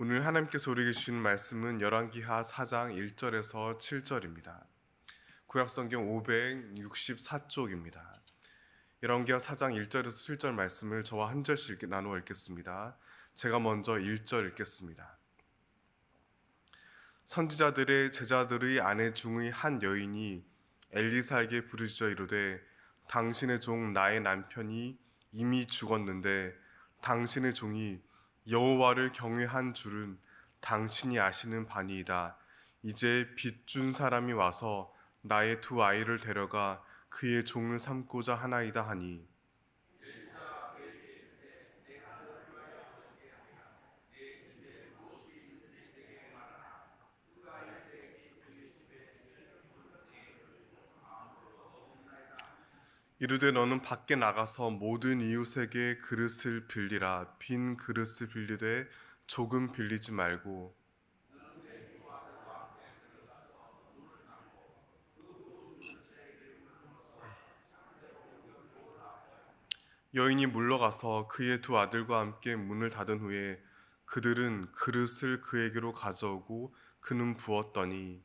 오늘 하나님께서 우리에게 주신 말씀은 열왕기하 4장 1절에서 7절입니다. 구약성경 564쪽입니다. 열왕기하 4장 1절에서 7절 말씀을 저와 한 절씩 나누어 읽겠습니다. 제가 먼저 1절 읽겠습니다. 선지자들의 제자들의 아내 중의 한 여인이 엘리사에게 부르짖어 이르되 당신의 종 나의 남편이 이미 죽었는데 당신의 종이 여호와를 경외한 줄은 당신이 아시는 바니이다. 이제 빚 준 사람이 와서 나의 두 아이를 데려가 그의 종을 삼고자 하나이다 하니 이르되 너는 밖에 나가서 모든 이웃에게 그릇을 빌리라. 빈 그릇을 빌리되 조금 빌리지 말고. 여인이 물러가서 그의 두 아들과 함께 문을 닫은 후에 그들은 그릇을 그에게로 가져오고 그는 부었더니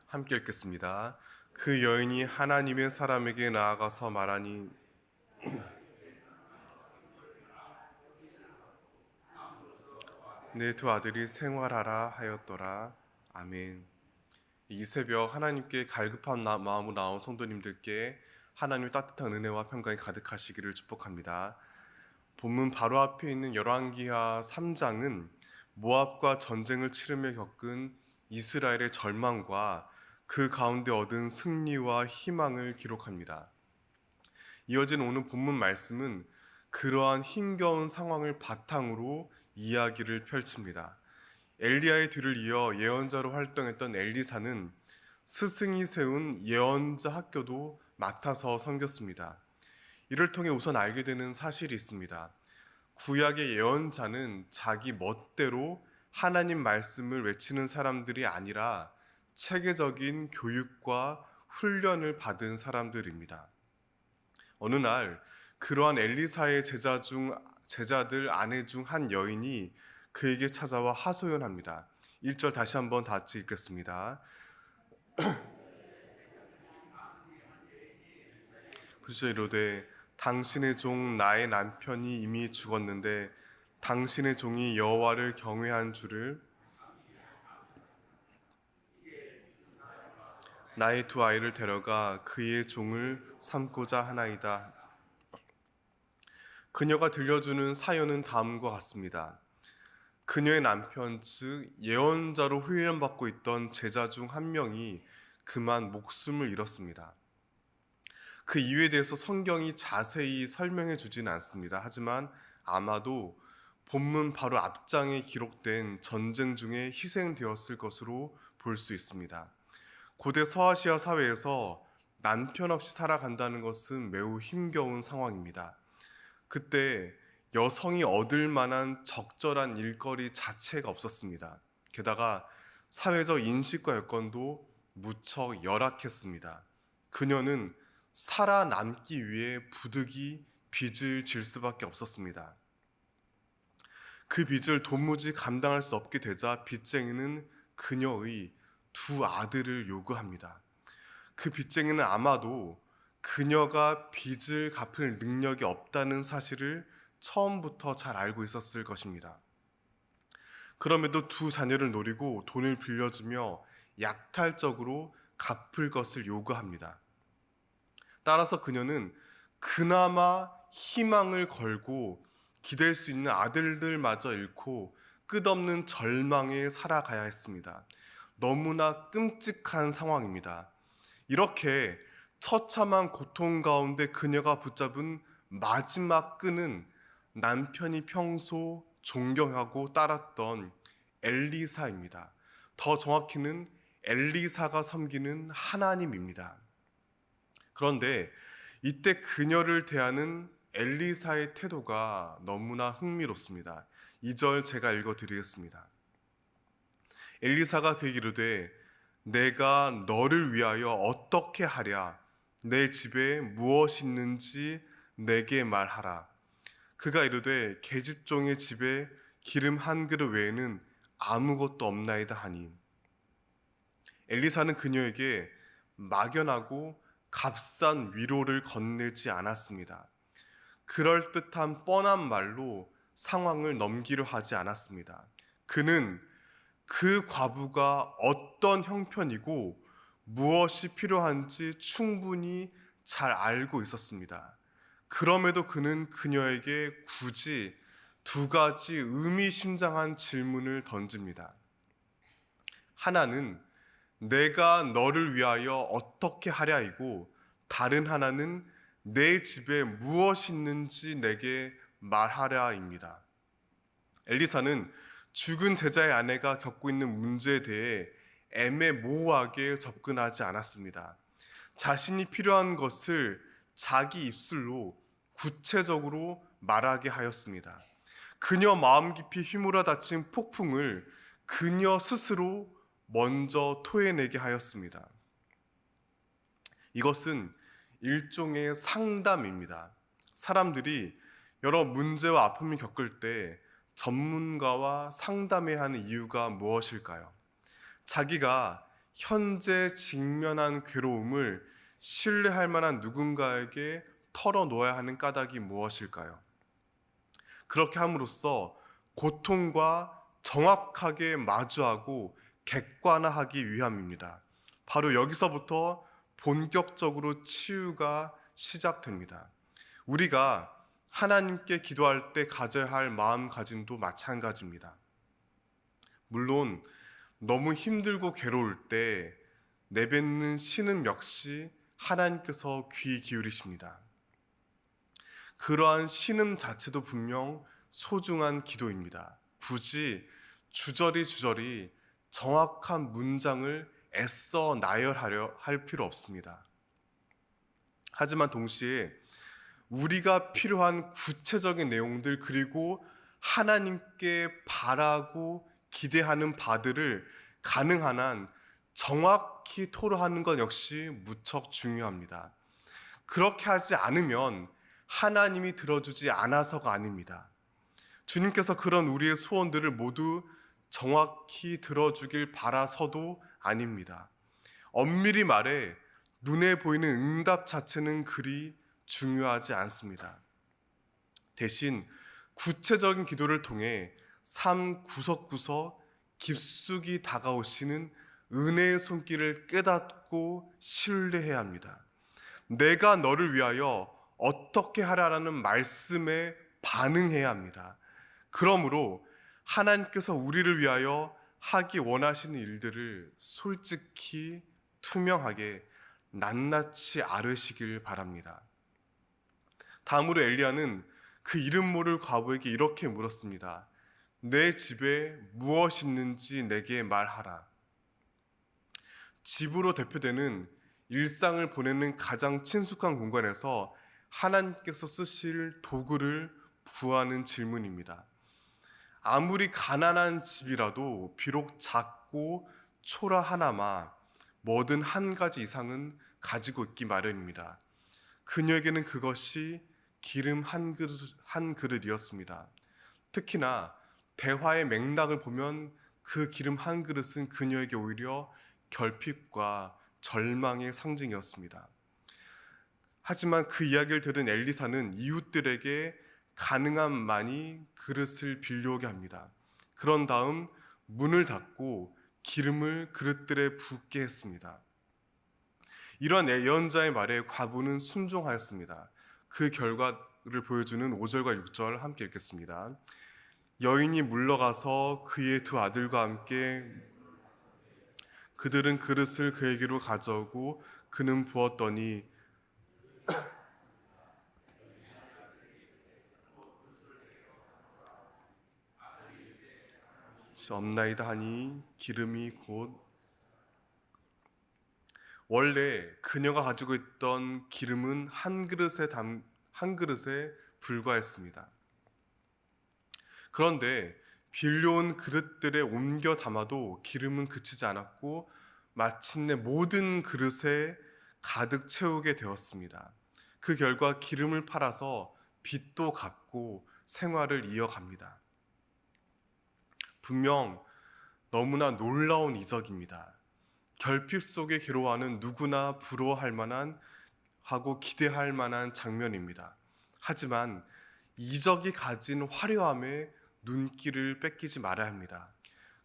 함께 읽겠습니다. 그 여인이 하나님의 사람에게 나아가서 말하니 내 두 아들이 생활하라 하였더라. 아멘. 이 새벽 하나님께 갈급한 마음으로 나온 성도님들께 하나님의 따뜻한 은혜와 평강이 가득하시기를 축복합니다. 본문 바로 앞에 있는 열왕기하 3장은 모압과 전쟁을 치르며 겪은 이스라엘의 절망과 그 가운데 얻은 승리와 희망을 기록합니다. 이어지는 오늘 본문 말씀은 그러한 힘겨운 상황을 바탕으로 이야기를 펼칩니다. 엘리야의 뒤를 이어 예언자로 활동했던 엘리사는 스승이 세운 예언자 학교도 맡아서 섬겼습니다. 이를 통해 우선 알게 되는 사실이 있습니다. 구약의 예언자는 자기 멋대로 하나님 말씀을 외치는 사람들이 아니라 체계적인 교육과 훈련을 받은 사람들입니다. 어느 날 그러한 엘리사의 제자들 아내 중 한 여인이 그에게 찾아와 하소연합니다. 1절 다시 한번 같이 읽겠습니다. 부르짖어 이르되 당신의 종 나의 남편이 이미 죽었는데 당신의 종이 여호와를 경외한 줄을 나의 두 아이를 데려가 그의 종을 삼고자 하나이다. 그녀가 들려주는 사연은 다음과 같습니다. 그녀의 남편, 즉 예언자로 훈련받고 있던 제자 중 한 명이 그만 목숨을 잃었습니다. 그 이유에 대해서 성경이 자세히 설명해 주지는 않습니다. 하지만 아마도 본문 바로 앞장에 기록된 전쟁 중에 희생되었을 것으로 볼 수 있습니다. 고대 서아시아 사회에서 남편 없이 살아간다는 것은 매우 힘겨운 상황입니다. 그때 여성이 얻을 만한 적절한 일거리 자체가 없었습니다. 게다가 사회적 인식과 여건도 무척 열악했습니다. 그녀는 살아남기 위해 부득이 빚을 질 수밖에 없었습니다. 그 빚을 도무지 감당할 수 없게 되자 빚쟁이는 그녀의 두 아들을 요구합니다. 그 빚쟁이는 아마도 그녀가 빚을 갚을 능력이 없다는 사실을 처음부터 잘 알고 있었을 것입니다. 그럼에도 두 자녀를 노리고 돈을 빌려주며 약탈적으로 갚을 것을 요구합니다. 따라서 그녀는 그나마 희망을 걸고 기댈 수 있는 아들들마저 잃고 끝없는 절망에 살아가야 했습니다. 너무나 끔찍한 상황입니다. 이렇게 처참한 고통 가운데 그녀가 붙잡은 마지막 끈은 남편이 평소 존경하고 따랐던 엘리사입니다. 더 정확히는 엘리사가 섬기는 하나님입니다. 그런데 이때 그녀를 대하는 엘리사의 태도가 너무나 흥미롭습니다. 2절 제가 읽어드리겠습니다. 엘리사가 그에게 이르되 내가 너를 위하여 어떻게 하랴? 내 집에 무엇이 있는지 내게 말하라. 그가 이르되 계집종의 집에 기름 한 그릇 외에는 아무것도 없나이다 하니, 엘리사는 그녀에게 막연하고 값싼 위로를 건네지 않았습니다. 그럴듯한 뻔한 말로 상황을 넘기려 하지 않았습니다. 그는 그 과부가 어떤 형편이고 무엇이 필요한지 충분히 잘 알고 있었습니다. 그럼에도 그는 그녀에게 굳이 두 가지 의미심장한 질문을 던집니다. 하나는 내가 너를 위하여 어떻게 하랴이고, 다른 하나는 내 집에 무엇이 있는지 내게 말하랴입니다. 엘리사는 죽은 제자의 아내가 겪고 있는 문제에 대해 애매모호하게 접근하지 않았습니다. 자신이 필요한 것을 자기 입술로 구체적으로 말하게 하였습니다. 그녀 마음 깊이 휘몰아 닫힌 폭풍을 그녀 스스로 먼저 토해내게 하였습니다. 이것은 일종의 상담입니다. 사람들이 여러 문제와 아픔을 겪을 때 전문가와 상담해야 하는 이유가 무엇일까요? 자기가 현재 직면한 괴로움을 신뢰할 만한 누군가에게 털어놓아야 하는 까닭이 무엇일까요? 그렇게 함으로써 고통과 정확하게 마주하고 객관화하기 위함입니다. 바로 여기서부터 본격적으로 치유가 시작됩니다. 우리가 하나님께 기도할 때 가져야 할 마음가짐도 마찬가지입니다. 물론 너무 힘들고 괴로울 때 내뱉는 신음 역시 하나님께서 귀 기울이십니다. 그러한 신음 자체도 분명 소중한 기도입니다. 굳이 주저리 정확한 문장을 애써 나열하려 할 필요 없습니다. 하지만 동시에 우리가 필요한 구체적인 내용들, 그리고 하나님께 바라고 기대하는 바들을 가능한 한 정확히 토로하는 것 역시 무척 중요합니다. 그렇게 하지 않으면 하나님이 들어주지 않아서가 아닙니다. 주님께서 그런 우리의 소원들을 모두 정확히 들어주길 바라서도 아닙니다. 엄밀히 말해 눈에 보이는 응답 자체는 그리 중요하지 않습니다. 대신 구체적인 기도를 통해 삶 구석구석 깊숙이 다가오시는 은혜의 손길을 깨닫고 신뢰해야 합니다. 내가 너를 위하여 어떻게 하라라는 말씀에 반응해야 합니다. 그러므로 하나님께서 우리를 위하여 하기 원하시는 일들을 솔직히 투명하게 낱낱이 아뢰시길 바랍니다. 다음으로 엘리야는 그 이름 모를 과부에게 이렇게 물었습니다. 내 집에 무엇이 있는지 내게 말하라. 집으로 대표되는 일상을 보내는 가장 친숙한 공간에서 하나님께서 쓰실 도구를 구하는 질문입니다. 아무리 가난한 집이라도 비록 작고 초라하나마 뭐든 한 가지 이상은 가지고 있기 마련입니다. 그녀에게는 그것이 기름 한 그릇이었습니다. 특히나 대화의 맥락을 보면 그 기름 한 그릇은 그녀에게 오히려 결핍과 절망의 상징이었습니다. 하지만 그 이야기를 들은 엘리사는 이웃들에게 가능한 많이 그릇을 빌려오게 합니다. 그런 다음 문을 닫고 기름을 그릇들에 붓게 했습니다. 이런 예언자의 말에 과부는 순종하였습니다. 그 결과를 보여주는 5절과 6절 함께 읽겠습니다. 여인이 물러가서 그의 두 아들과 함께 그들은 그릇을 그에게로 가져오고 그는 부었더니 없나이다 하니 기름이 곧, 원래 그녀가 가지고 있던 기름은 한 그릇에 불과했습니다. 그런데 빌려온 그릇들에 옮겨 담아도 기름은 그치지 않았고 마침내 모든 그릇에 가득 채우게 되었습니다. 그 결과 기름을 팔아서 빚도 갚고 생활을 이어갑니다. 분명 너무나 놀라운 이적입니다. 결핍 속에 괴로워하는 누구나 부러워할 만한 하고 기대할 만한 장면입니다. 하지만 이적이 가진 화려함에 눈길을 뺏기지 말아야 합니다.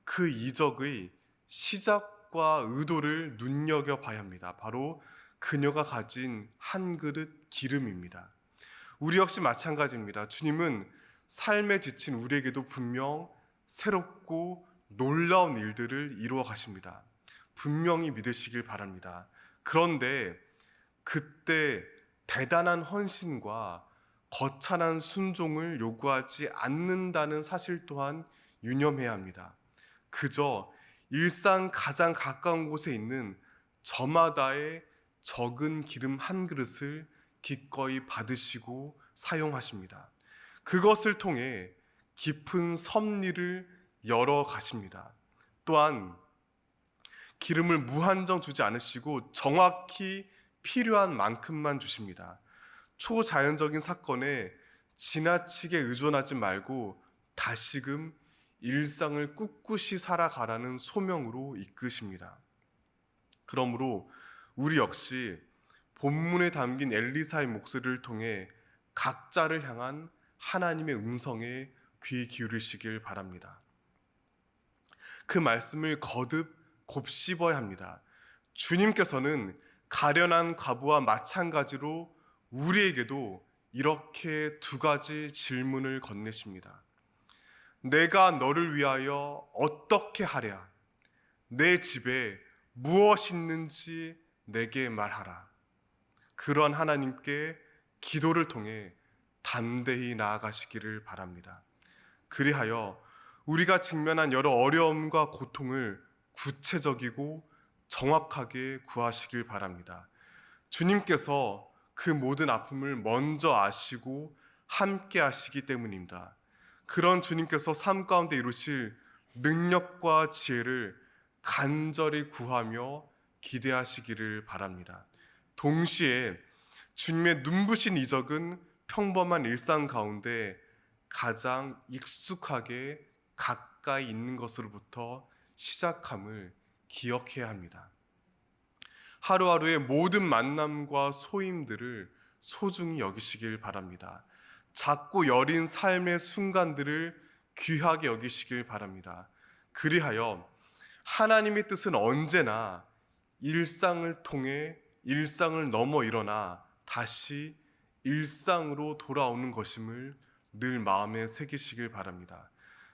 그 이적의 시작과 의도를 눈여겨봐야 합니다. 바로 그녀가 가진 한 그릇 기름입니다. 우리 역시 마찬가지입니다. 주님은 삶에 지친 우리에게도 분명 새롭고 놀라운 일들을 이루어 가십니다. 분명히 믿으시길 바랍니다. 그런데 그때 대단한 헌신과 거창한 순종을 요구하지 않는다는 사실 또한 유념해야 합니다. 그저 일상 가장 가까운 곳에 있는 저마다의 적은 기름 한 그릇을 기꺼이 받으시고 사용하십니다. 그것을 통해 깊은 섭리를 열어 가십니다. 또한 기름을 무한정 주지 않으시고 정확히 필요한 만큼만 주십니다. 초자연적인 사건에 지나치게 의존하지 말고 다시금 일상을 꿋꿋이 살아가라는 소명으로 이끄십니다. 그러므로 우리 역시 본문에 담긴 엘리사의 목소리를 통해 각자를 향한 하나님의 음성에 귀 기울이시길 바랍니다. 그 말씀을 거듭 곱씹어야 합니다. 주님께서는 가련한 과부와 마찬가지로 우리에게도 이렇게 두 가지 질문을 건네십니다. 내가 너를 위하여 어떻게 하랴? 내 집에 무엇이 있는지 내게 말하라. 그러한 하나님께 기도를 통해 담대히 나아가시기를 바랍니다. 그리하여 우리가 직면한 여러 어려움과 고통을 구체적이고 정확하게 구하시길 바랍니다. 주님께서 그 모든 아픔을 먼저 아시고 함께 하시기 때문입니다. 그런 주님께서 삶 가운데 이루실 능력과 지혜를 간절히 구하며 기대하시기를 바랍니다. 동시에 주님의 눈부신 이적은 평범한 일상 가운데 가장 익숙하게 가까이 있는 것으로부터 시작함을 기억해야 합니다. 하루하루의 모든 만남과 소임들을 소중히 여기시길 바랍니다. 작고 여린 삶의 순간들을 귀하게 여기시길 바랍니다. 그리하여 하나님의 뜻은 언제나 일상을 통해 일상을 넘어 일어나 다시 일상으로 돌아오는 것임을 늘 마음에 새기시길 바랍니다.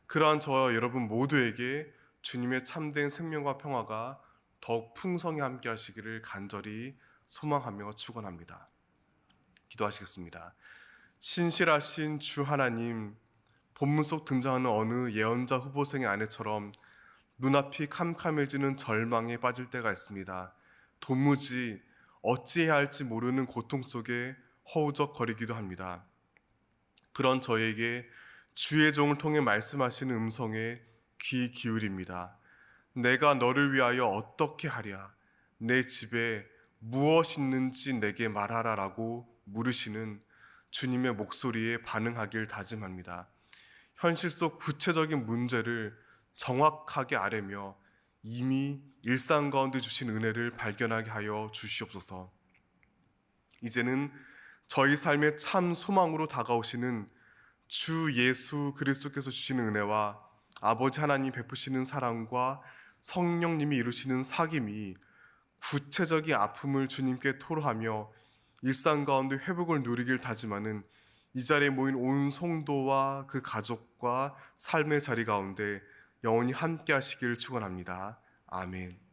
그러한 저와 여러분 모두에게 주님의 참된 생명과 평화가 더욱 풍성히 함께 하시기를 간절히 소망하며 축원합니다. 기도하시겠습니다. 신실하신 주 하나님, 본문 속 등장하는 어느 예언자 후보생의 아내처럼 눈앞이 캄캄해지는 절망에 빠질 때가 있습니다. 도무지 어찌해야 할지 모르는 고통 속에 허우적거리기도 합니다. 그런 저에게 주의 종을 통해 말씀하시는 음성에 귀 기울입니다. 내가 너를 위하여 어떻게 하랴? 내 집에 무엇 있는지 내게 말하라 라고 물으시는 주님의 목소리에 반응하길 다짐합니다. 현실 속 구체적인 문제를 정확하게 아뢰며 이미 일상 가운데 주신 은혜를 발견하게 하여 주시옵소서. 이제는 저희 삶의 참 소망으로 다가오시는 주 예수 그리스도께서 주시는 은혜와 아버지 하나님 베푸시는 사랑과 성령님이 이루시는 사귐이 구체적인 아픔을 주님께 토로하며 일상 가운데 회복을 누리길 다짐하는 이 자리에 모인 온 성도와 그 가족과 삶의 자리 가운데 영원히 함께 하시기를 축원합니다. 아멘.